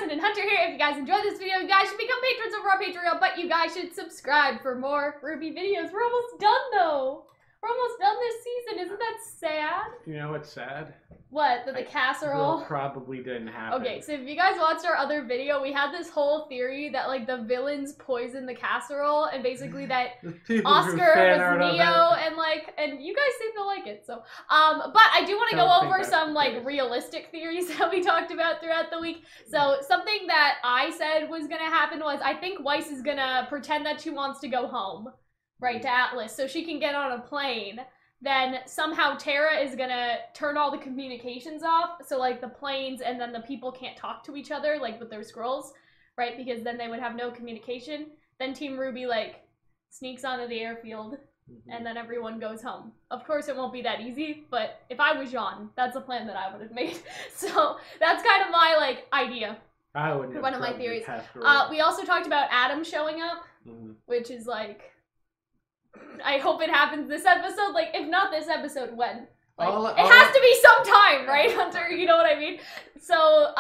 Calxiyn and Hunter here. If you guys enjoyed this video, you guys should become patrons over on Patreon, but you guys should subscribe for more RWBY videos. We're almost done, though. We're almost done this season. Isn't that sad? You know what's sad? What? That the casserole probably didn't happen. Okay, so if you guys watched our other video, we had this whole theory that, like, the villains poisoned the casserole, and basically that Oscar was Neo, and you guys seem to like it, so. But I do want to go over some, like, realistic theories that we talked about throughout the week. So, something that I said was gonna happen was, I think Weiss is gonna pretend that she wants to go home, right, to Atlas, so she can get on a plane. Then somehow Tara is gonna turn all the communications off, so like the planes and then the people can't talk to each other, like with their scrolls, right? Because then they would have no communication. Then Team RWBY like sneaks onto the airfield, and then everyone goes home. Of course, it won't be that easy, but if I was Jean, that's a plan that I would have made. So that's kind of my like idea. I wouldn't have one of my theories. We also talked about Adam showing up, which is like. I hope it happens this episode. Like, if not this episode, when? Like, it has to be sometime, right, Hunter? You know what I mean? So,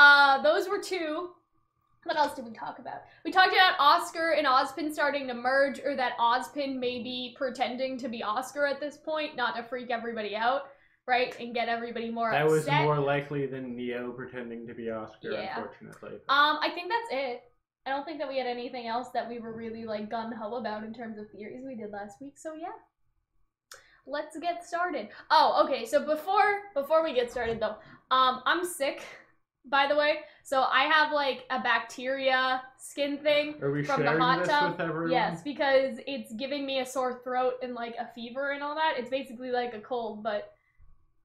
those were two. What else did we talk about? We talked about Oscar and Ozpin starting to merge, or that Ozpin may be pretending to be Oscar at this point, not to freak everybody out, right? And get everybody more upset. That was more likely than Neo pretending to be Oscar, unfortunately. I think that's it. I don't think that we had anything else that we were really, like, gung-ho about in terms of theories we did last week, so yeah. Let's get started. Oh, okay, so before we get started, though, I'm sick, by the way, so I have, like, a bacteria skin thing from the hot tub. With everyone? Yes, because it's giving me a sore throat and, like, a fever and all that. It's basically like a cold, but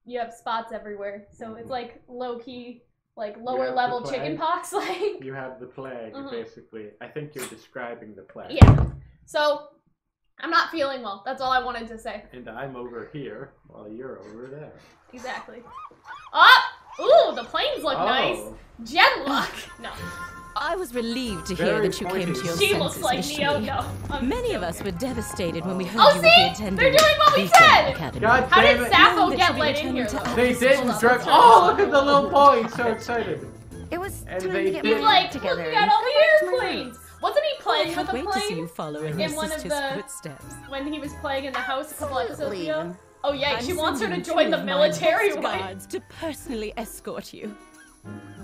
you have spots everywhere, so it's, like, low-key... like lower level chicken pox, like you have the plague, basically. I think you're describing the plague. Yeah. So I'm not feeling well. That's all I wanted to say. And I'm over here while you're over there. Exactly. Oh! Ooh, the planes look nice. Genlock. No. I was relieved to hear that you came to your senses. She looks like Neo. No. Many of us were devastated when we heard you would be attending. They're doing what we said! God How did Sappho get let in here? They didn't drug. Oh, look at the little boy! He's so excited. It was and time they to get He's like looking at all the airplanes. Wasn't he playing with a plane? To see you follow in your one of sister's the footsteps. when he was playing in the house a couple episodes Absolutely. ago? Oh yeah, she wants her to sending join two the of my military. best guards to personally escort you.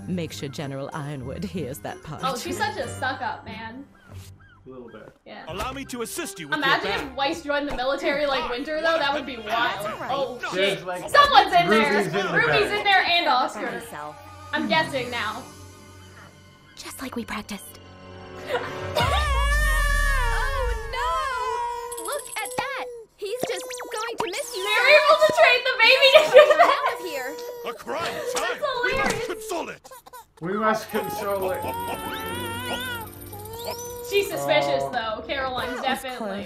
Make sure General Ironwood hears that part. Oh, she's such a suck-up, man. A little bit. Yeah. Allow me to assist you with Imagine your if Weiss joined the military like Winter, though. That would be wild. Right. Oh shit! Like, Someone's in there. RWBY's RWBY's in there and Oscar. I'm guessing now. Just like we practiced. Oh no! Look at that! He's just going to miss you. They're able to train the baby to do that. Out of here! A crime! That's We must hilarious. console it! we must console it. She's suspicious though. Caroline's definitely.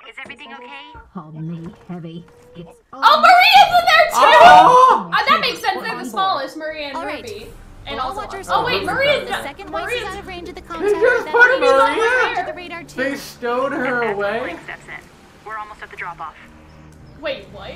Is everything okay? Hold me heavy. It's Oh, Maria's in there too! Oh! That makes sense. They're the smallest, Maria and All right. RWBY. And We'll all also, watch our oh wait, screens. Maria's The second voice is Maria's out of range of the They contact. just That put baby's on Maria! the radar too. They stowed her away. Steps in. We're almost at the drop-off. Wait, what?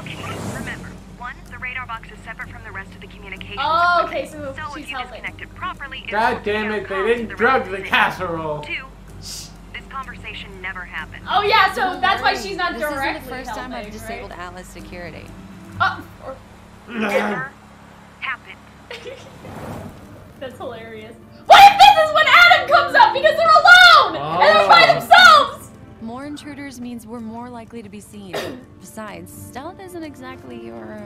Okay, remember, one, the radar box is separate from the rest of the communications. Oh, okay, so So she's if you helping. disconnect it properly, it God won't damn it! count They to didn't the drug rest of the city. casserole. Two, this conversation never happened. Oh yeah, so that's why she's not This directly isn't the first time helping, I've disabled right? Atlas security. Never happened. That's hilarious. What if this is when Adam comes up because they're alone and they're by themselves? More intruders means we're more likely to be seen. Besides, stealth isn't exactly your,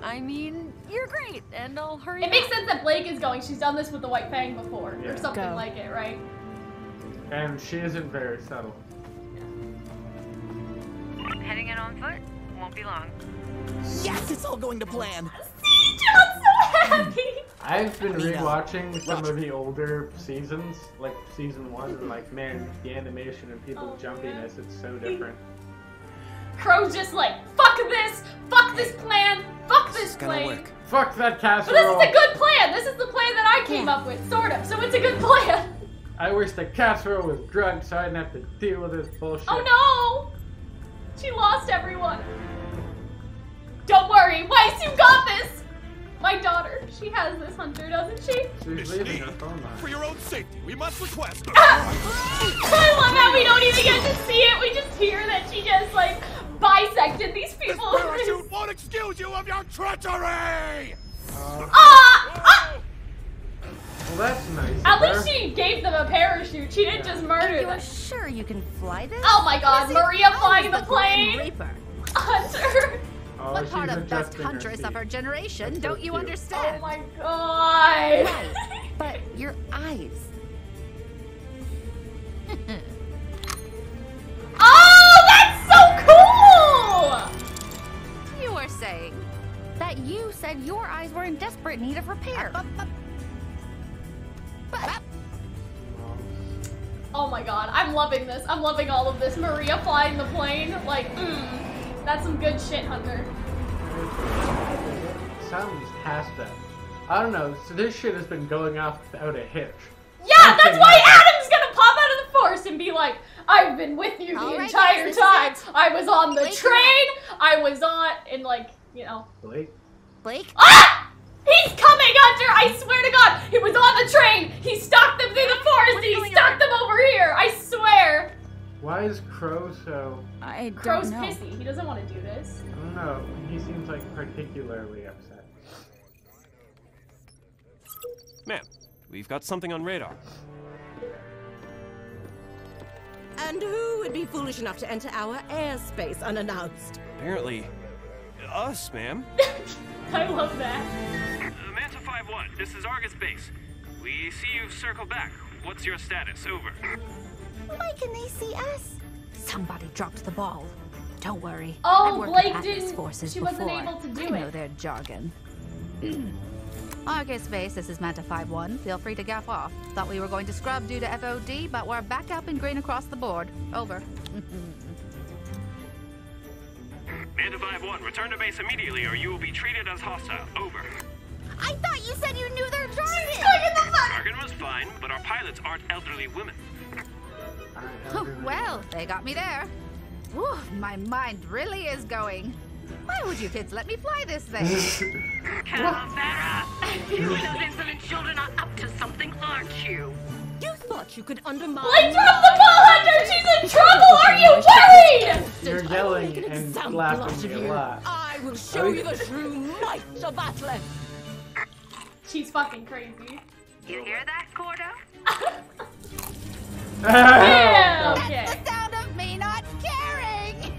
I mean, you're great, and I'll hurry It makes back. sense that Blake is going. She's done this with the White Fang before, Yeah. or something Go. like it, right? And she isn't very subtle. Heading in on foot, won't be long. Yes, it's all going to plan. See, John's so happy. I've been rewatching some of the older seasons, like season 1, and like, man, the animation and people jumpiness, it's so different. Crow's just like, fuck this plan, fuck this It's gonna plan. work. Fuck that But this casserole! is a good plan. This is the plan that I came up with, sort of. So it's a good plan. I wish the casserole was drugged so I didn't have to deal with this bullshit. Oh no! She lost everyone. Don't worry, Weiss, you got this. My daughter, she has this hunter, doesn't she? She's leaving her phone line. For your own safety, we must request. I love how we don't even get to see it. We just hear that she just like bisected these people. This parachute won't excuse you of your treachery. Well, that's nice. At least she gave them a parachute. She didn't just murder them. You're sure you can fly this? Oh my god, Maria flying the Grim plane! Reaper. Hunter! Oh, What part she's of best adjusting her huntress seat. of her generation That's so don't you cute. understand? Oh my god! Right, but your eyes. Oh, that's so cool! You were saying that you said your eyes were in desperate need of repair. Oh my god, I'm loving this. I'm loving all of this. Maria flying the plane, like, that's some good shit, Hunter. Sounds past that. I don't know, so this shit has been going off without a hitch. Yeah, that's why Adam's gonna pop out of the force and be like, I've been with you the All right, entire guys, time. this is it. I was on the Blake, train. I was on, and like, you know. Blake? Blake? Ah! He's coming, Hunter! I swear to God, he was on the train. He stalked them through the forest, and he stalked them over here. I swear. Why is Crow so... I don't Crow's know. pissy. He doesn't want to do this. I don't know, he seems like particularly upset. Ma'am, we've got something on radar. And who would be foolish enough to enter our airspace unannounced? Apparently, us, ma'am. I love that. Manta 5-1, this is Argus base. We see you circle back. What's your status? Over. Why can they see us? Somebody dropped the ball. Don't worry. Oh, I've worked Blake with Atlas didn't- forces she wasn't before. able to do I know it. their jargon. Argus base, this is Manta 5-1. Feel free to gap off. Thought we were going to scrub due to FOD, but we're back up and green across the board. Over. Manta 5-1, return to base immediately or you will be treated as hostile. Over. I thought you said you knew their jargon! Jargon was fine, but our pilots aren't elderly women. Well, they got me there. Whew, my mind really is going. Why would you kids let me fly this thing? Calavera! You those insolent children are up to something, aren't you? You thought you could undermine... Blake, drop the ball, Hunter! She's in trouble! Are you worried? You're yelling and laughing a lot. I will show you the true might of Atlas. She's fucking crazy. You hear that, Cordo? Yeah, Oh, okay. The sound of me not caring!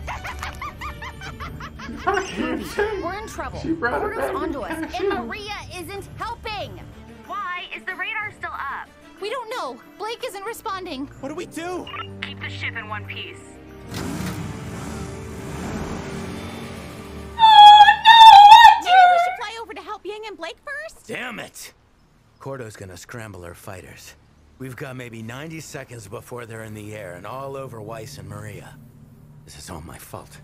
We're in trouble. She brought it Cordo's back. onto us, and Maria isn't helping! Why is the radar still up? We don't know. Blake isn't responding. What do we do? Keep the ship in one piece. Maybe we should fly over to help Ying and Blake first? Damn it! Cordo's gonna scramble her fighters. We've got maybe 90 seconds before they're in the air and all over Weiss and Maria. This is all my fault.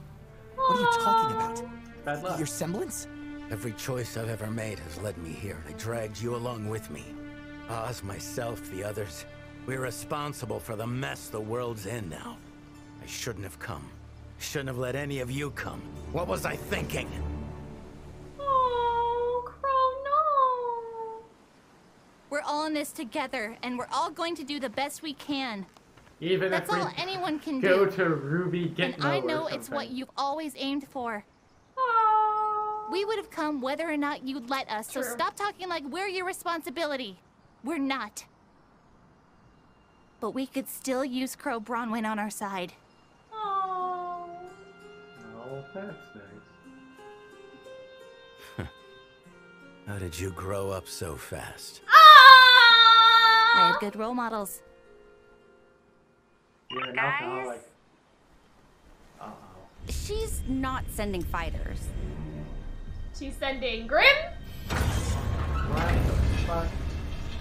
What are you talking about? Bad luck. Your semblance? Every choice I've ever made has led me here, and I dragged you along with me. Oz, myself, the others. We're responsible for the mess the world's in now. I shouldn't have come. Shouldn't have let any of you come. What was I thinking? Oh, Crow, no. We're all in this together, and we're all going to do the best we can. Even That's if we all anyone can go do. to Ruby, get And I know it's what you've always aimed for. Oh. We would have come whether or not you'd let us, so True. stop talking like we're your responsibility. We're not. But we could still use Crow Bronwyn on our side. Oh. Oh, that's nice. How did you grow up so fast? I had good role models. You're an Guys? alcoholic. Uh-oh. She's not sending fighters. She's sending Grim? What the fuck?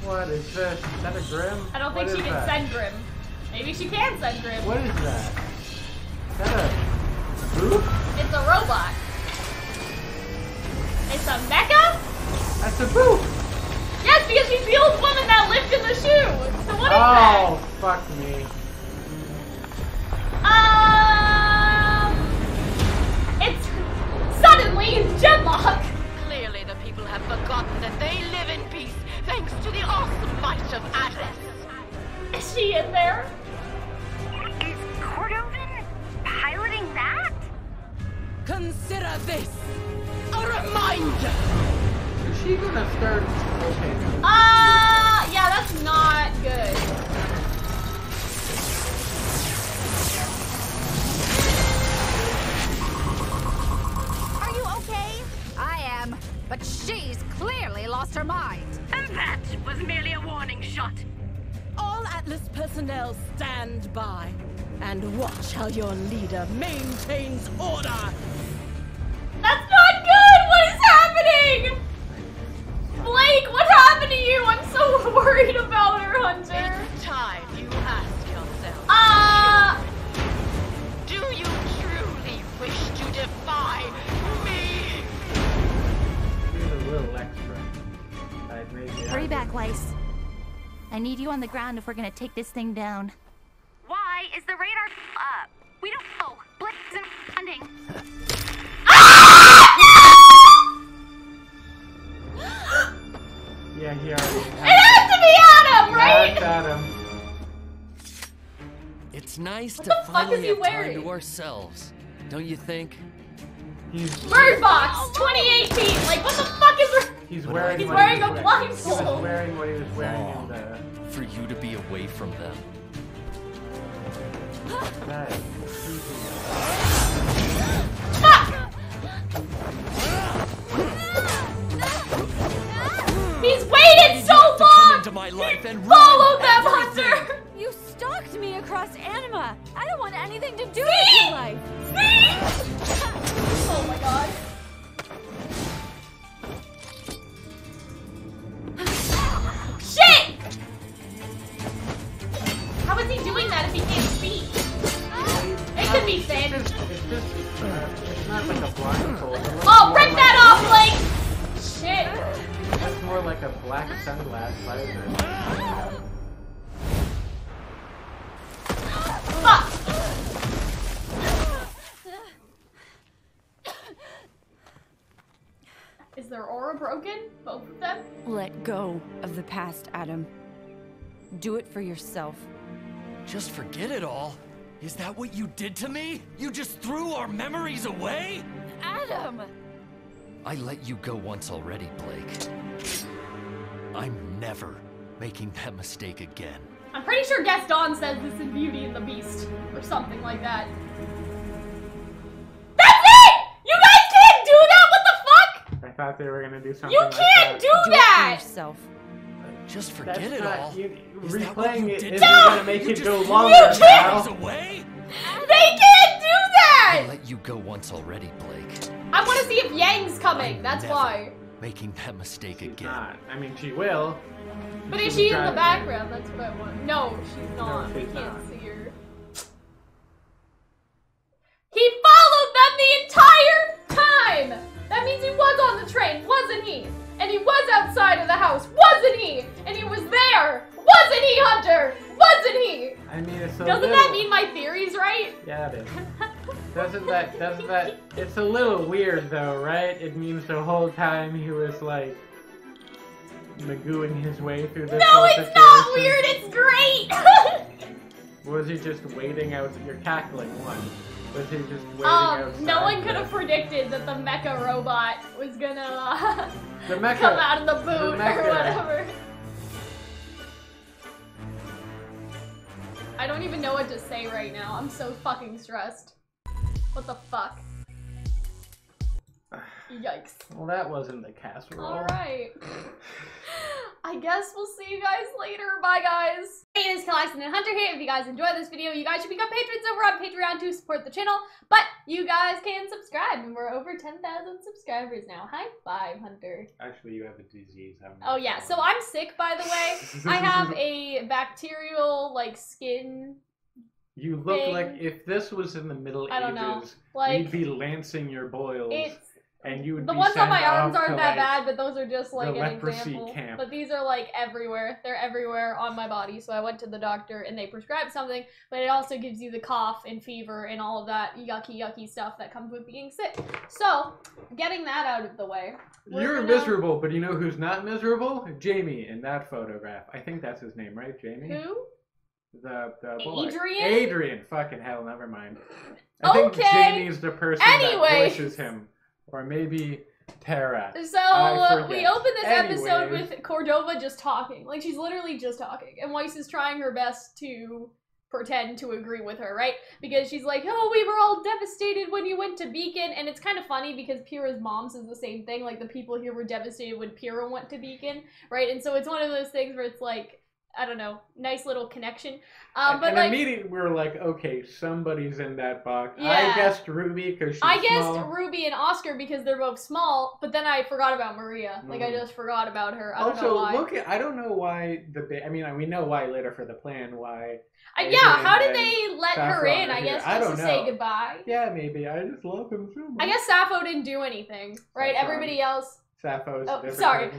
What is this? Is that a Grim? I don't think What she is can that? send Grim. Maybe she can send Grim. What is that? Is that a boot? It's a robot. It's a mecha? That's a boot! Yes, because she's the old woman that lived in the shoe. So what is that? Oh, fuck me. It's suddenly Genlock. Clearly the people have forgotten that they live in peace thanks to the awesome might of Atlas. Is she in there? Is Cordovin piloting that? Consider this a reminder. Is she gonna start? Okay. Yeah, that's not good. Are you okay? I am, but she's clearly lost her mind. And that was merely a warning shot. All Atlas personnel stand by and watch how your leader maintains order. That's not good! What is happening? Blake, what happened to you? I'm so worried about her, Hunter. It's time you ask yourself. Do you truly wish to defy me? Here's a little extra. Hurry back, Weiss. I need you on the ground if we're gonna take this thing down. Why is the radar up? We don't know. Blake isn't responding. Yeah, he already It has to be Adam, right? That's Adam. It's nice What to the fuck finally is he have wearing? time to ourselves, don't you think? Bird Box 2018. Like, what the fuck is He's wearing. He's what wearing he a was He blindfold. was wearing what he was wearing in the. For you to be away from them. That. He's waited so long! Into my life and Follow them, Hunter! You stalked me across Anima. I don't want anything to do with your life. Oh my god. Shit! How is he doing that if he can't speak? It could be Finn. It's not like a blindfold. Oh, rip that off, Blake! Shit. That's more like a black sunglass visor. Fuck! Is their aura broken? Both of them? Let go of the past, Adam. Do it for yourself. Just forget it all? Is that what you did to me? You just threw our memories away? Adam! I let you go once already, Blake. I'm never making that mistake again. I'm pretty sure Gaston says this in Beauty and the Beast. Or something like that. That's it! You guys can't do that! What the fuck? I thought they were gonna do something. You like can't that. do that! It for yourself. Just forget That's it not, all. Replaying it isn't No! gonna make it go threw longer our memories now. away? They can't do I that! let you go once already, Blake. I want to see if Yang's coming. That's Never why. making that mistake She's again. not. I mean, she will. But is she in the background? That's what I want. No, she's not. No, We she's can't not. see her. He followed them the entire time! That means he was on the train, wasn't he? And he was outside of the house, wasn't he? And he was there, wasn't he, Hunter? Wasn't he? I mean, it's a Doesn't little... that mean my theory's right? Yeah, it is. Doesn't that... It's a little weird, though, right? It means the whole time he was, like, magooing his way through this No, whole it's situation. not weird, it's great! Was he just waiting out... You're cackling, one. Was he just waiting outside? No one could have predicted that the mecha robot was gonna The mecha, come out of the boot mecha. or whatever. I don't even know what to say right now. I'm so fucking stressed. What the fuck? Yikes. Well, that wasn't the casserole. Alright. I guess we'll see you guys later. Bye, guys. Hey, it is Calxiyn and Hunter here. If you guys enjoyed this video, you guys should become patrons over on Patreon to support the channel. But you guys can subscribe, and we're over 10,000 subscribers now. High five, Hunter. Actually, you have a disease. Oh, yeah. So I'm sick, by the way. I have a bacterial, like, skin. You look thing. like if this was in the Middle I don't know. Ages, Like, you'd be lancing your boils. and you would The be ones on sent my arms off aren't to, that like, bad, but those are just like the an leprosy example. camp. But these are like everywhere. They're everywhere on my body. So I went to the doctor and they prescribed something, but it also gives you the cough and fever and all of that yucky stuff that comes with being sick. So, getting that out of the way. You're miserable, but you know who's not miserable? Jamie in that photograph. I think that's his name, right? Jamie? Who? The boy. Adrian? Adrian. Fucking hell, never mind. I think Jamie's the person that voices him. Or maybe Tara. So, we open this episode with Cordova just talking. Like, she's literally just talking. And Weiss is trying her best to pretend to agree with her, right? Because she's like, oh, we were all devastated when you went to Beacon. And it's kind of funny because Pyrrha's mom says the same thing. Like, the people here were devastated when Pyrrha went to Beacon, right? And so it's one of those things where it's like, I don't know, nice little connection. But and like, immediately we were like, okay, somebody's in that box. Yeah. I guessed Ruby because she's small. I guessed Ruby and Oscar because they're both small, but then I forgot about Maria. Like, I just forgot about her. I don't know why. I don't know why I mean, we know why later for the plan, why. Yeah, how did they let her in? I guess I just to say goodbye. Yeah, maybe. I just love him so much. I guess Sappho didn't do anything, right? Everybody else. Sappho's different. Sorry.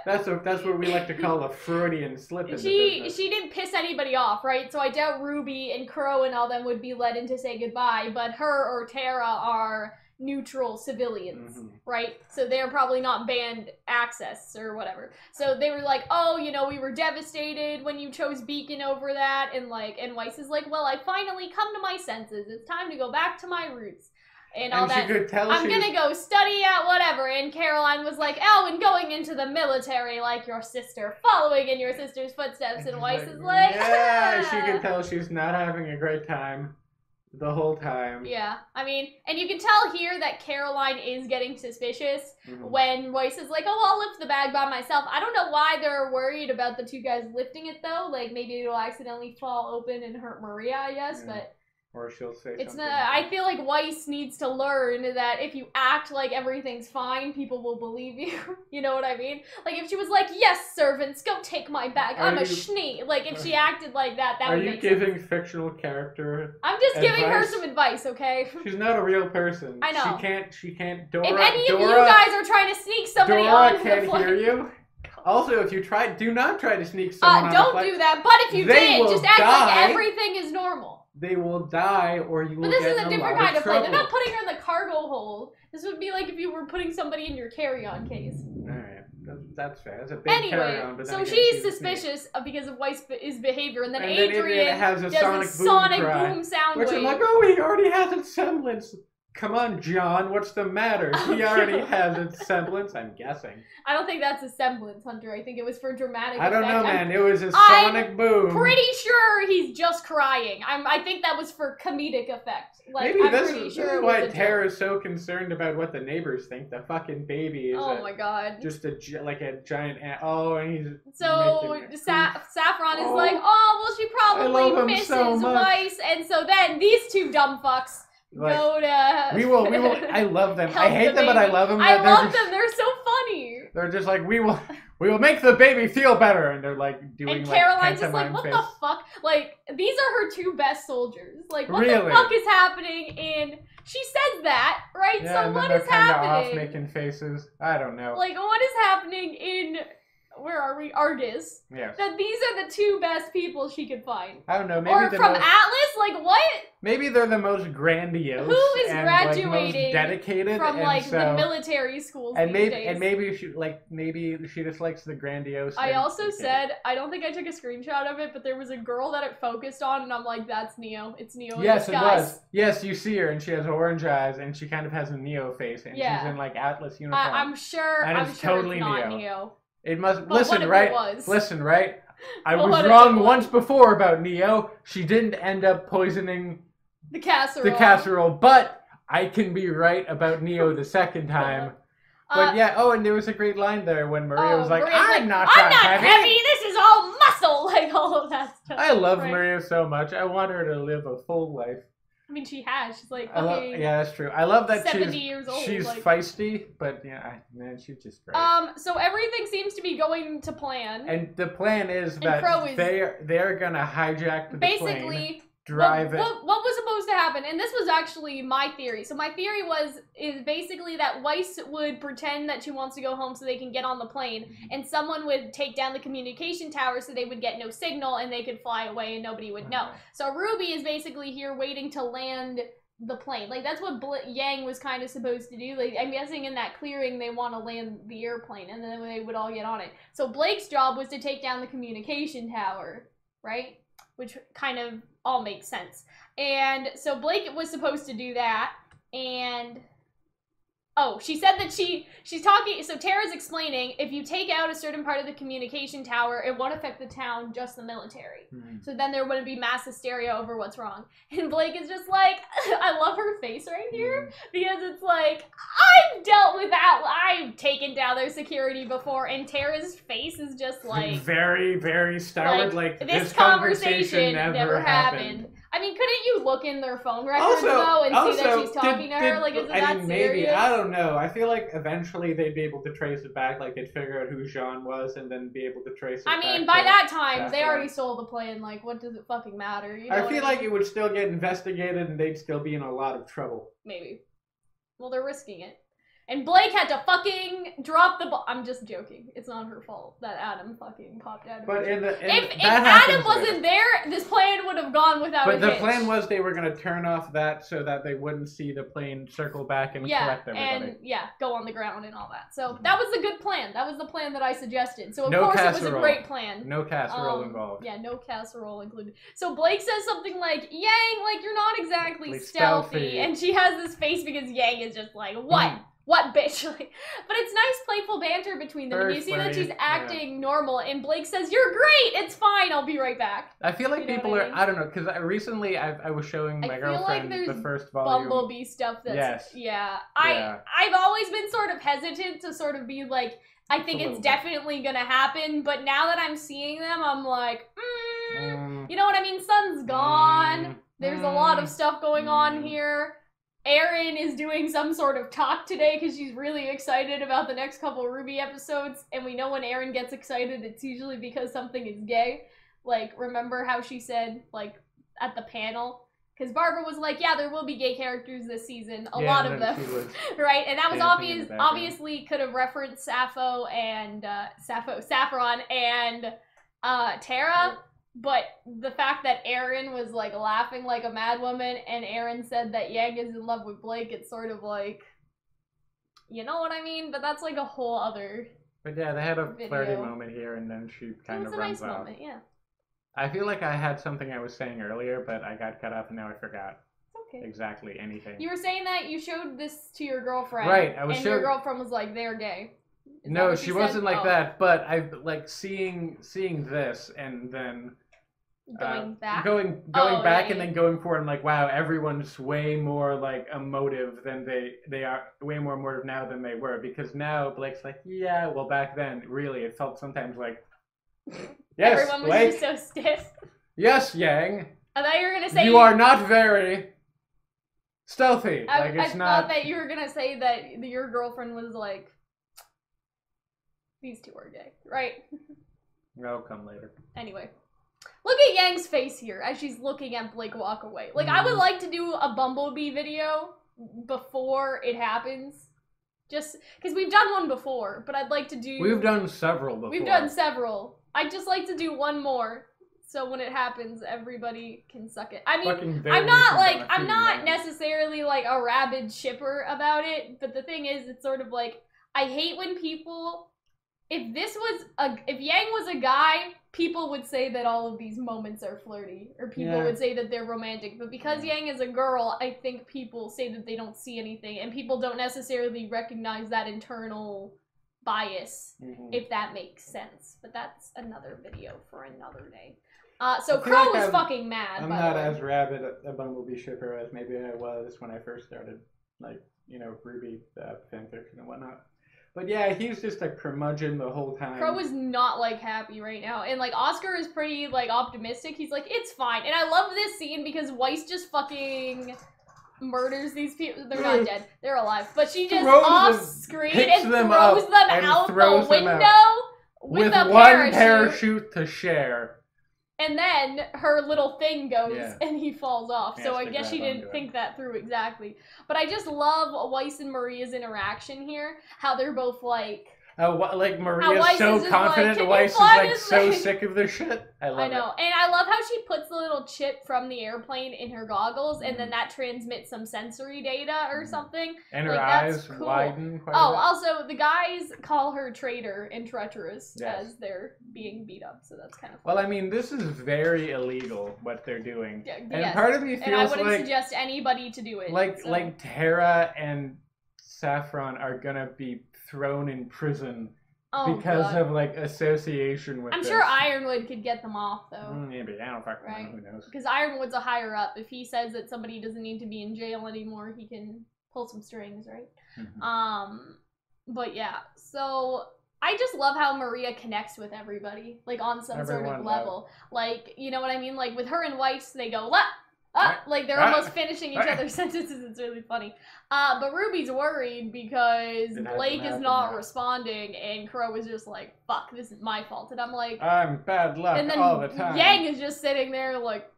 That's what we like to call a Freudian slip in the business. She didn't piss anybody off, right? So I doubt Ruby and Crow and all them would be let in to say goodbye, but her or Tara are neutral civilians, right? So they're probably not banned access or whatever. So they were like, oh, you know, we were devastated when you chose Beacon over that, and Weiss is like, well, I finally come to my senses. It's time to go back to my roots. And all that. I'm gonna go study at whatever. And Caroline was like, oh, and going into the military like your sister, following in your sister's footsteps. And Weiss is like, yeah, she could tell she's not having a great time the whole time. Yeah, I mean, and you can tell here that Caroline is getting suspicious when Weiss is like, oh, I'll lift the bag by myself. I don't know why they're worried about the two guys lifting it, though. Like, maybe it'll accidentally fall open and hurt Maria, I guess, but... Or she'll say it's something. I feel like Weiss needs to learn that if you act like everything's fine, people will believe you. You know what I mean? Like, if she was like, yes, servants, go take my bag. I'm a schnee. Like, if she acted like that, that would make sense. Are you giving fictional character I'm just giving her some advice, okay? She's not a real person. I know. She can't, Dora. If any of you guys are trying to sneak somebody on the flight... Dora can't hear you. Also, if you do not try to sneak someone on the flight. Don't do that, but if you did, just act like everything is normal. They will die, or you will get in a lot of trouble. But this is a different kind of plane. They're not putting her in the cargo hold. This would be like if you were putting somebody in your carry-on case. Alright, that's fair. That's a big carry-on. But so she's suspicious because of Weiss's behavior, and then Adrian has a does sonic boom sound which wave. I'm like, oh, he already has its semblance. Come on, John, what's the matter? He already has its semblance, I'm guessing. I don't think that's a semblance, Hunter. I think it was for dramatic effect. I don't know, man. It was a sonic boom. I'm pretty sure he's just crying. I think that was for comedic effect. Like, Maybe I'm pretty sure it was why Tara's so concerned about what the neighbors think. The fucking baby is my god. Just a giant oh, and he's so Saffron is like, oh, well, she probably misses Weiss, and so then these two dumb fucks go to... We will, I love them. I hate them, but I love them. I love them, they're so funny. They're just like, we will make the baby feel better, and they're like doing and Caroline's just like, what the fuck? Like, these are her two best soldiers. Like, what the fuck is happening in... She says that, right? Yeah, so what is happening? Off making faces. I don't know. Like, what is happening in... Where are we? Argus. Yes. That these are the two best people she could find. I don't know. Maybe or from Atlas? Like, what? Maybe they're the most grandiose. Who is graduating most dedicated from the military schools and these days? And maybe she just likes the grandiose. I also said, I don't think I took a screenshot of it, but there was a girl that it focused on, and I'm like, that's Neo. It's Neo. Yes, it was. Yes, you see her, and she has orange eyes, and she kind of has a Neo face, and she's in like Atlas uniform. I'm sure. And it's totally it's not Neo. It must but listen, right? Listen, right? I was what wrong once before about Neo. She didn't end up poisoning the casserole. But I can be right about Neo the second time. But yeah, and there was a great line there when Maria was like, I'm not heavy. This is all muscle. Like, all of that stuff. I love Maria so much. I want her to live a full life. I mean, she has. She's like, yeah, that's true. I love that 70 years old. She's feisty, but yeah, man, she's just great. So everything seems to be going to plan. And the plan is that they're gonna hijack the plane, drive it. What was supposed to happen? And this was actually my theory. So my theory is basically that Weiss would pretend that she wants to go home so they can get on the plane, and someone would take down the communication tower so they would get no signal and they could fly away and nobody would know. So RWBY is basically here waiting to land the plane. Like, that's what Yang was kind of supposed to do. Like, I'm guessing in that clearing they want to land the airplane and then they would all get on it. So Blake's job was to take down the communication tower, right? Which kind of all makes sense. And so Blake was supposed to do that, and oh, she said that she's talking, so Tara's explaining, if you take out a certain part of the communication tower, it won't affect the town, just the military. So then there wouldn't be mass hysteria over what's wrong. And Blake is just like, I love her face right here, because it's like, I've dealt with that, I've taken down their security before, and Tara's face is just like... very, very stubborn, like this conversation never happened. I mean, couldn't you look in their phone records though and see that she's talking to her? Like, is it that serious? Maybe, I don't know. I feel like eventually they'd be able to trace it back, like they'd figure out who Jean was and then be able to trace it back. I mean, by that time, they already sold the plane, like, what does it fucking matter? You know I feel like it would still get investigated and they'd still be in a lot of trouble. Maybe. Well, they're risking it. And Blake had to fucking drop the ball. I'm just joking. It's not her fault that Adam fucking popped out. But if Adam wasn't there, this plane would have gone without a hitch. But the plan was they were going to turn off that so that they wouldn't see the plane circle back and collect everybody. And go on the ground and all that. So that was a good plan. That was the plan that I suggested. So of course it was a great plan. No casserole involved. Yeah, no casserole included. So Blake says something like, Yang, like, you're not exactly stealthy. And she has this face because Yang is just like, what? What, bitch? Like, but it's nice, playful banter between them. And you see that she's acting normal, and Blake says, you're great! It's fine, I'll be right back. I feel like people are, I don't know, because recently I was showing my girlfriend the first volume. Bumblebee stuff that's, I've always been sort of hesitant to sort of be like, I think it's definitely gonna happen, but now that I'm seeing them, I'm like, you know what I mean? Sun's gone. There's a lot of stuff going on here. Erin is doing some sort of talk today because she's really excited about the next couple RWBY episodes, and we know when Erin gets excited, it's usually because something is gay. Like, remember how she said, like, at the panel? Because Barbara was like, yeah, there will be gay characters this season, a lot of them, right? And that was obviously could have referenced Sappho and, Saffron and, Tara. But the fact that Erin was, like, laughing like a madwoman and Erin said that Yang is in love with Blake, it's sort of like, you know what I mean? But that's, like, a whole other But yeah, they had a flirty moment here and then she kind of runs off. It was a nice moment, yeah. I feel like I had something I was saying earlier, but I got cut off and now I forgot exactly anything. You were saying that you showed this to your girlfriend. Right, and your girlfriend was like, they're gay. No, she wasn't like that, but I like seeing this and then going back and then going forward. I'm like, wow, everyone's way more like emotive than they are, way more emotive now than they were, because now Blake's like, yeah, well back then really it felt sometimes like yes, everyone was Blake, just so stiff. Yes, Yang. I thought you were gonna say you are not very stealthy. I thought that you were gonna say that your girlfriend was like, these two are gay, right? I'll come later. Anyway. Look at Yang's face here as she's looking at Blake walk away. Like, I would like to do a Bumblebee video before it happens. Just, because we've done one before, but I'd like to do... We've done several before. We've done several. I'd just like to do one more. So when it happens, everybody can suck it. I mean, I'm not necessarily, like, a rabid shipper about it, but the thing is, it's sort of like, I hate when people... If Yang was a guy, people would say that all of these moments are flirty, or people would say that they're romantic. But because Yang is a girl, I think people say that they don't see anything, and people don't necessarily recognize that internal bias, if that makes sense. But that's another video for another day. So Crow was fucking mad. I'm not as rabid a Bumblebee shipper as maybe I was when I first started, like, you know, RWBY fanfiction and whatnot. But yeah, he's just a curmudgeon the whole time. Crow is not, like, happy right now. And, like, Oscar is pretty, like, optimistic. He's like, it's fine. And I love this scene because Weiss just fucking murders these people. They're not dead. They're alive. But she just off-screen and throws them out the window with a one parachute to share. And then her little thing goes and he falls off. Yeah, so I guess she didn't think that through exactly. But I just love Weiss and Maria's interaction here. How they're both like... like Maria's so confident, like, Weiss is like so sick of this shit. I know. And I love how she puts the little chip from the airplane in her goggles, and then that transmits some sensory data or something. And her eyes widen quite a bit. Also, the guys call her traitor and treacherous as they're being beat up, so that's kind of fun. Well, I mean, this is very illegal, what they're doing. And part of me feels like... And I wouldn't suggest anybody to do it. Like Tara and Saffron are gonna be thrown in prison because of like association with I'm sure Ironwood could get them off though. Maybe, I don't fucking know, who knows. Because Ironwood's a higher up. If he says that somebody doesn't need to be in jail anymore, he can pull some strings, right? But yeah, so I just love how Maria connects with everybody, like on some sort of level. Like, you know what I mean? Like with her and Weiss, they go, like they're almost finishing each other's sentences. It's really funny. But Ruby's worried because Blake is not responding, and Crow is just like, fuck, this is my fault. And I'm like, I'm bad luck all the time. Yang is just sitting there like,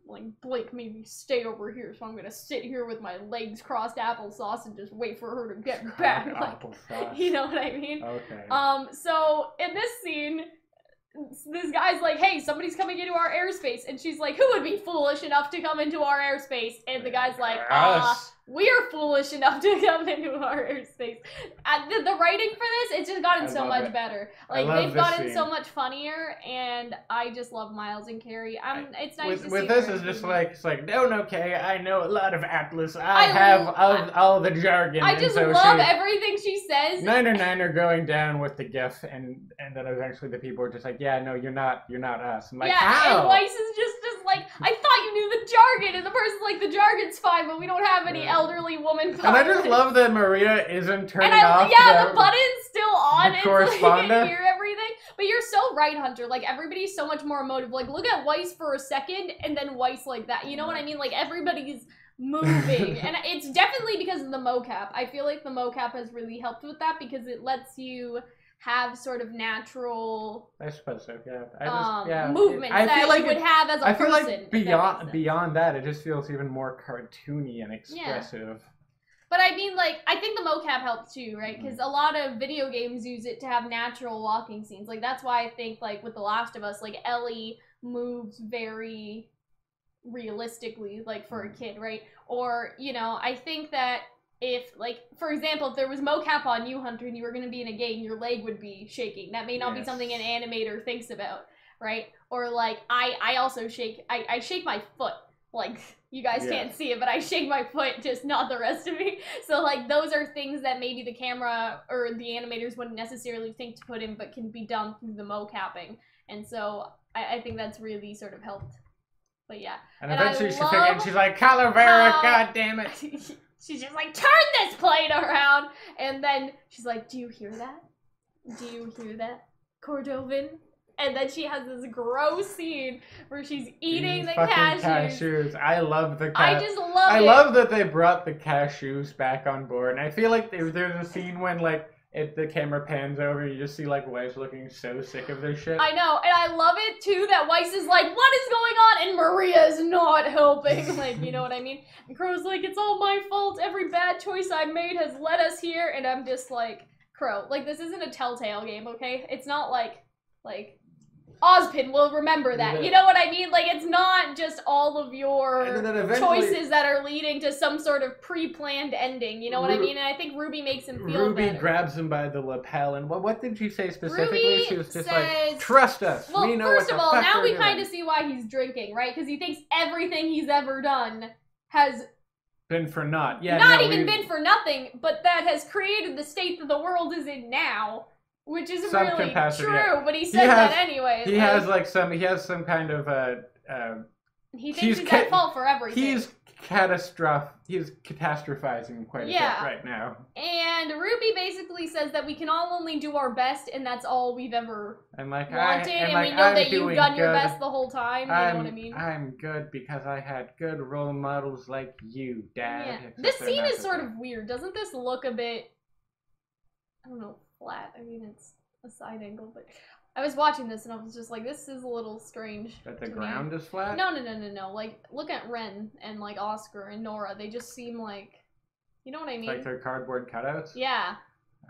like, Blake made me stay over here, so I'm gonna sit here with my legs crossed applesauce and just wait for her to get back. Like, you know what I mean? Okay. So in this scene, this guy's like, hey, somebody's coming into our airspace. And she's like, who would be foolish enough to come into our airspace? And the guy's like, we're foolish enough to come into our airspace. The writing for this, it's just gotten so much better. Like, they've gotten so much funnier, and I just love Miles and Carrie. It's nice to see with this is just like, it's like, okay, I know a lot of Atlas. I have all the jargon. I just love everything she says. Niner going down with the GIF, and then eventually the people are just like, yeah, no, you're not us. I'm like, how? And Weiss is just like, I thought you knew the jargon, and the person's like, the jargon's fine, but we don't have any elderly woman pilots. And I just love that Maria isn't turning off the button's still on, and like, you can hear everything. But you're so right, Hunter. Like, everybody's so much more emotive. Like, look at Weiss for a second, and then Weiss like that. You know what I mean? Like, everybody's moving. And it's definitely because of the mocap. I feel like the mocap has really helped with that, because it lets you have sort of natural movements that you would have as a person. I feel like beyond that, it just feels even more cartoony and expressive. Yeah. But I mean, like, I think the mocap helps too, right? Because a lot of video games use it to have natural walking scenes. Like, that's why I think, like, with The Last of Us, like, Ellie moves very realistically, like, for a kid, right? Or, you know, I think that if, like, for example, if there was mocap on you, Hunter, and you were going to be in a game, your leg would be shaking. That may not be something an animator thinks about, right? Or, like, I also shake, I shake my foot. Like, you guys can't see it, but I shake my foot, just not the rest of me. So, like, those are things that maybe the camera or the animators wouldn't necessarily think to put in, but can be done through the mocapping. And so, I think that's really sort of helped. But yeah. And eventually she's like, Calavera, god damn it. She's just like, turn this plane around! And then she's like, do you hear that? Do you hear that, Cordovan? And then she has this gross scene where she's eating the cashews. I love the cashews. I just love it. I love that they brought the cashews back on board. And I feel like there's a scene when, like, if the camera pans over, you just see, like, Weiss looking so sick of this shit. I know, and I love it, too, that Weiss is like, what is going on? And Maria is not helping. Like, you know what I mean? And Crow's like, it's all my fault. Every bad choice I made has led us here. And I'm just like, Crow, like, this isn't a Telltale game, okay? It's not like Ozpin will remember that. Yeah. You know what I mean? Like, it's not just all of your choices that are leading to some sort of pre-planned ending. You know what I mean? And I think RWBY makes him feel better. RWBY grabs him by the lapel, and what did she say specifically? RWBY she was just like, trust us. Well, we know first of all, now we kind of see why he's drinking, right? Because he thinks everything he's ever done has been for naught. Yeah, not even been for nothing, but that has created the state that the world is in now. Which isn't really true, but he said that anyway. He has some kind of he thinks he's at fault for everything. He's catastrophizing quite a bit right now. And RWBY basically says that we can all only do our best, and that's all we've ever wanted, and we know that you've done your best the whole time. You know what I mean? I'm good because I had good role models like you, Dad. Yeah. This scene is sort of weird. Doesn't this look a bit, I don't know, flat? I mean, it's a side angle, but I was watching this and I was just like, this is a little strange. That the ground is flat? No. Like, look at Ren and, like, Oscar and Nora. They just seem like, you know what I mean? Like they're cardboard cutouts? Yeah.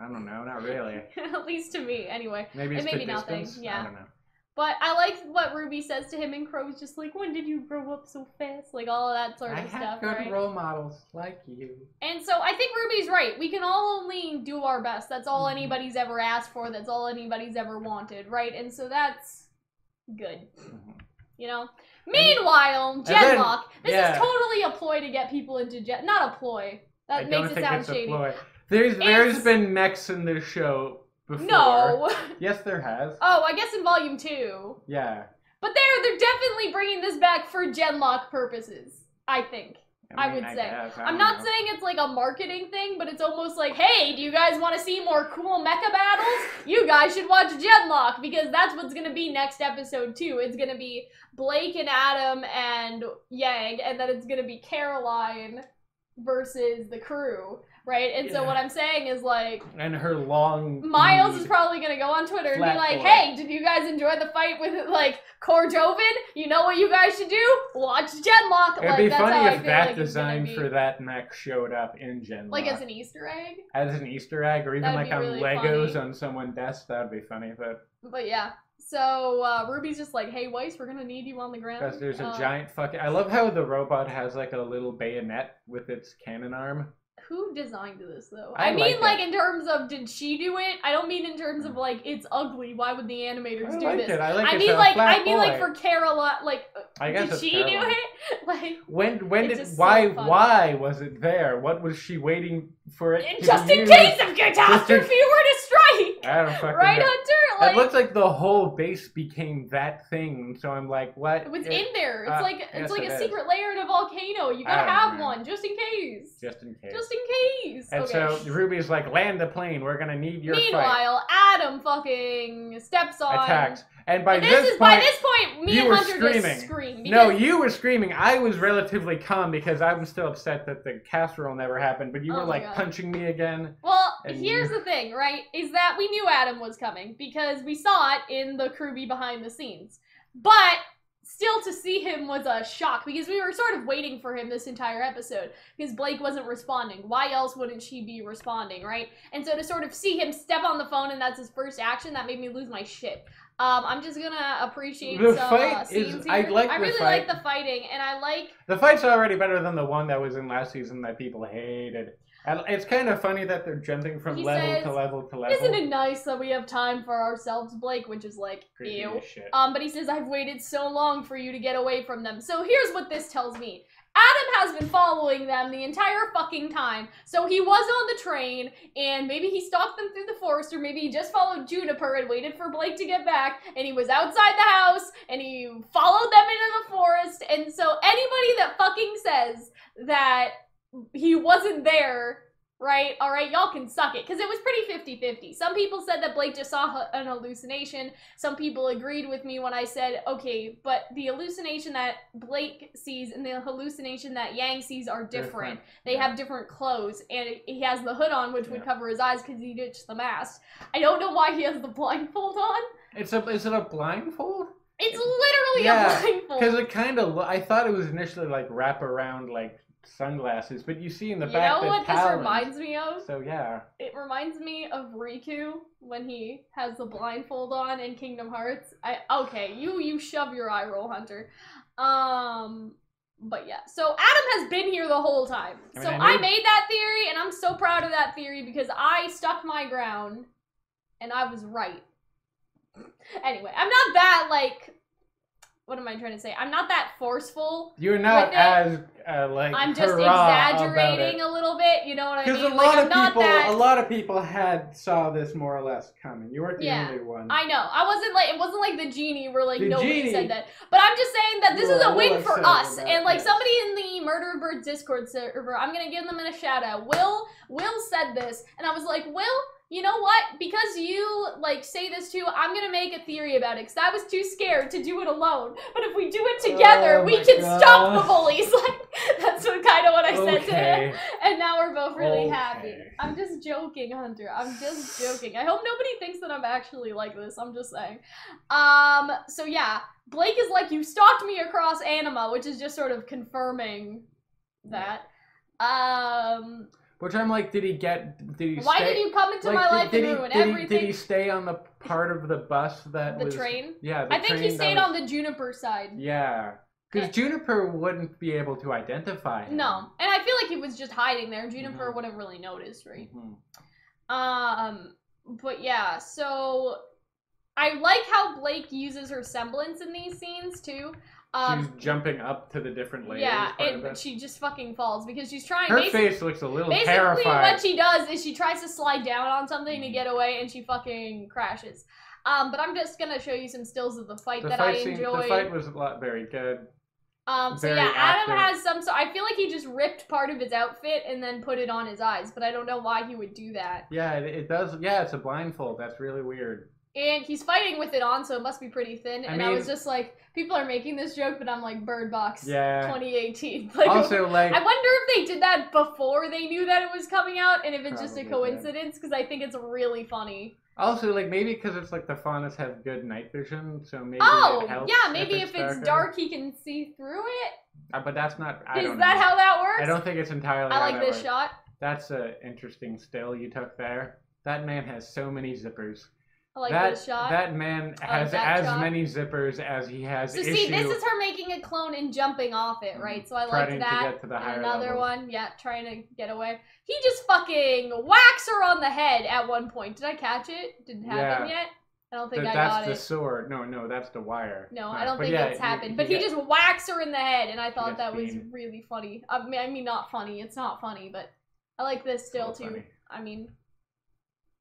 I don't know, not really. At least to me, anyway. Maybe it's maybe the nothing. distance? Yeah. I don't know. But I like what RWBY says to him, and Crow's just like, when did you grow up so fast? Like, all of that sort of stuff, I had right? good role models like you. And so I think RWBY's right. We can all only do our best. That's all anybody's ever asked for. That's all anybody's ever wanted, right? And so that's good. You know? Meanwhile, Genlock. This is totally a ploy to get people into not a ploy. That makes it sound shady. There's been mechs in this show before. No. Yes, there has. Oh, I guess in Volume 2. Yeah. But they're definitely bringing this back for Genlock purposes, I think. I would say. I'm not saying it's like a marketing thing, but it's almost like, hey, do you guys want to see more cool mecha battles? You guys should watch Genlock, because that's what's going to be next episode too. It's going to be Blake and Adam and Yang, and then it's going to be Caroline versus the crew. Right? And so what I'm saying is, like... And her long... Miles is probably going to go on Twitter and be like, hey, did you guys enjoy the fight with, like, Korjoven? You know what you guys should do? Watch Genlock! It'd be funny if that design for that mech showed up in Genlock. Like as an Easter egg? As an Easter egg, or even like on really Legos on someone's desk. That would be funny, But yeah. So, RWBY's just like, hey, Weiss, we're gonna need you on the ground. Because there's a giant fucking... I love how the robot has, like, a little bayonet with its cannon arm. Who designed this, though? I mean, like, in terms of, did she do it? I don't mean in terms of, like, it's ugly. Why would the animators do this? I mean, like, for Caroline, like, did she do it? Like, why was it there? What was she waiting for it to just be in used? Case of catastrophe were to strike! I don't fucking right, know. Hunter? Like, it looks like the whole base became that thing, so I'm like, what? It was in there. It's like a secret layer in a volcano. You gotta have one, just in case. Just in case. Just in case. And so RWBY's like, land the plane. We're gonna need your Meanwhile, Adam fucking steps on... Attacks. And by this point, me and Hunter just screamed. No, you were screaming. I was relatively calm because I was still upset that the casserole never happened, but you were like punching me again. Well, here's the thing, right? Is that we knew Adam was coming because we saw it in the RWBY behind the scenes. But still to see him was a shock because we were sort of waiting for him this entire episode because Blake wasn't responding. Why else wouldn't she be responding, right? And so to sort of see him step on the phone and that's his first action, that made me lose my shit. I'm just gonna appreciate some scenes here. I really like the fighting, and I like... The fight's already better than the one that was in last season that people hated. And it's kind of funny that they're jumping from level to level to level. Isn't it nice that we have time for ourselves, Blake? Which is like, ew. But he says, I've waited so long for you to get away from them. So here's what this tells me. Adam has been following them the entire fucking time. So he was on the train, and maybe he stalked them through the forest, or maybe he just followed Juniper and waited for Blake to get back, and he was outside the house, and he followed them into the forest, and so anybody that fucking says that he wasn't there, right? All right, y'all can suck it, because it was pretty 50-50. Some people said that Blake just saw an hallucination. Some people agreed with me when I said, okay, but the hallucination that Blake sees and the hallucination that Yang sees are different. They have different clothes, and he has the hood on, which would cover his eyes because he ditched the mask. I don't know why he has the blindfold on. Is it a blindfold? It's literally a blindfold. Because it kind of, I thought it was initially like wrap around, like, sunglasses, but you see in the back You know what this reminds me of? So yeah. It reminds me of Riku when he has the blindfold on in Kingdom Hearts. Okay, you shove your eye roll, Hunter. But yeah. So Adam has been here the whole time. I made that theory, and I'm so proud of that theory because I stuck my ground and I was right. Anyway, I'm not that like what am I trying to say? I'm not that forceful. You're not as I'm just exaggerating a little bit. You know what I mean? Because a lot of people saw this more or less coming. You weren't the only one. I know. It wasn't like the genie where like nobody said that. But I'm just saying that this is a win for us. And like somebody in the Murder Bird Discord server, I'm gonna give them a shout out. Will said this, and I was like, Will, you know what? Because you, like, say this too, I'm gonna make a theory about it, because I was too scared to do it alone. But if we do it together, we can stop the bullies. Like, that's what kind of what I said to him. And now we're both really happy. I'm just joking, Hunter. I'm just joking. I hope nobody thinks that I'm actually like this. I'm just saying. So yeah, Blake is like, you stalked me across Anima, which is just sort of confirming that. Which I'm like, did he Why did you come into my life and ruin everything? Did he stay on the part of the bus that was... The train? Yeah, I think he stayed on the Juniper side. Yeah. Because Juniper wouldn't be able to identify him. No. And I feel like he was just hiding there. Juniper wouldn't really notice, right? But yeah, so... I like how Blake uses her semblance in these scenes, too. She's jumping up to the different layers. Yeah, and she just fucking falls because she's trying. Her face looks a little terrified. Basically, what she does is she tries to slide down on something to get away, and she fucking crashes. But I'm just gonna show you some stills of the fight that I enjoyed. The fight was very good. So yeah, Adam has some. So I feel like he just ripped part of his outfit and then put it on his eyes, but I don't know why he would do that. Yeah, it does. Yeah, it's a blindfold. That's really weird. And he's fighting with it on, so it must be pretty thin. I was just like, people are making this joke, but I'm like, Bird Box 2018. Like, also, like... I wonder if they did that before they knew that it was coming out, and if it's just a coincidence, because I think it's really funny. Also, like, maybe because it's like the faunas have good night vision, so maybe it helps. Yeah, maybe if it's dark, he can see through it. But that's not... Is that how that works? I don't think it's entirely I like this shot. That's an interesting still you took there. That man has so many zippers. I like this shot. That man has as many zippers as he has issues. So see, this is her making a clone and jumping off it, right? So I like that. To get to the higher another levels. one, yeah, trying to get away. He just fucking whacks her on the head at one point. Did I catch it? Didn't happen yet? I don't think I got it. That's the sword. No, that's the wire. No, I don't think it's happened. But he just whacks her in the head, and I thought that was really funny. I mean, not funny. It's not funny, but I like this still too. Funny. I mean,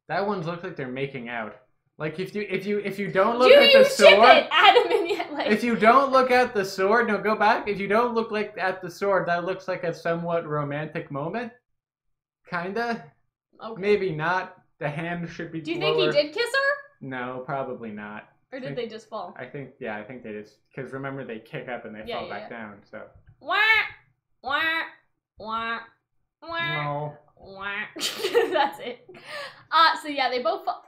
that one looks like they're making out. Like if you don't look at the sword, Adam and yet, like... if you don't look at the sword, no, go back. If you don't look at the sword, that looks like a somewhat romantic moment, kinda. Okay. Maybe not. The hand should be. Do you think he did kiss her? No, probably not. Or did they just fall? I think they just, because remember they kick up and they fall back down. So. Wah wah wah wah. No. Wah. That's it. So yeah, they both fall.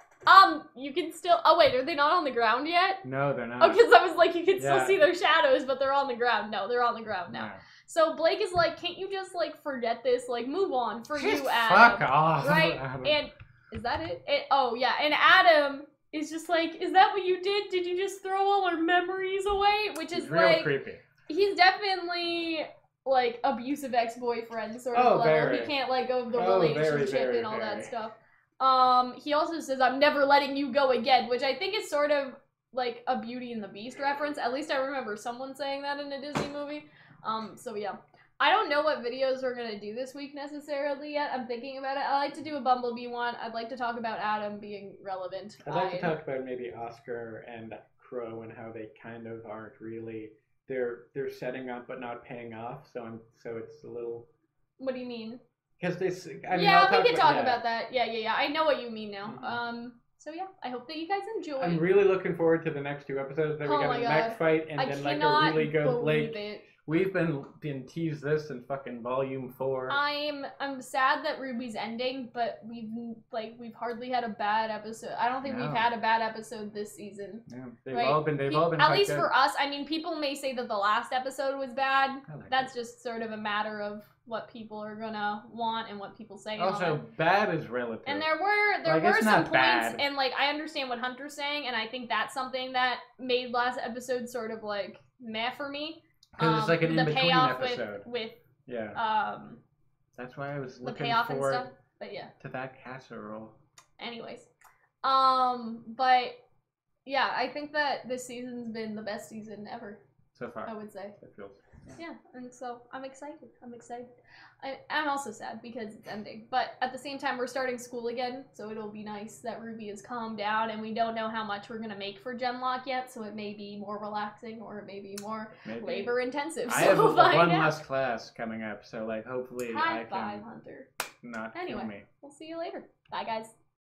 You can still... Oh, wait, are they not on the ground yet? No, they're not. Oh, because I was like, you can still see their shadows, but they're on the ground. No, they're on the ground now. No. So Blake is like, can't you just, like, forget this? Like, move on for you, Adam. Fuck off. Right? Adam. And... Is that it? Oh, yeah. And Adam is just like, is that what you did? Did you just throw all our memories away? Which is real like... creepy. He's definitely... like, abusive ex-boyfriend sort of level. Very. He can't let go of the relationship and all that stuff. He also says, I'm never letting you go again, which I think is sort of like a Beauty and the Beast reference. At least I remember someone saying that in a Disney movie. So yeah. I don't know what videos we're gonna do this week necessarily yet. I'm thinking about it. I like to do a Bumblebee one. I'd like to talk about Adam being relevant. I'd like to talk about maybe Oscar and Crow and how they kind of aren't really... They're setting up but not paying off, so it's a little... What do you mean? Because this, we can talk about that. Yeah. I know what you mean now. So yeah, I hope that you guys enjoy. I'm really looking forward to the next 2 episodes. That we got a mech fight and then like a really good Blake. We've been teased this in fucking volume 4. I'm sad that RWBY's ending, but we've hardly had a bad episode. I don't think we've had a bad episode this season. Yeah, they've all been at least good. For us. I mean, people may say that the last episode was bad. That's just sort of a matter of what people are gonna want and what people say. Also, bad is relative. And there were some points, and like I understand what Hunter's saying, and I think that's something that made last episode sort of like meh for me. Because it's like an in-between episode. With that's why I was looking payoff forward and stuff. But yeah. To that casserole. Anyways. But yeah, I think that this season's been the best season ever. So far. I would say. It feels. Yeah, and so I'm excited. I'm also sad because it's ending. But at the same time, we're starting school again, so it'll be nice that RWBY has calmed down, and we don't know how much we're going to make for Genlock yet, so it may be more relaxing, or it may be more labor-intensive. I have one less class coming up, so like hopefully High five, Hunter. Not anyway, kill me. We'll see you later. Bye, guys.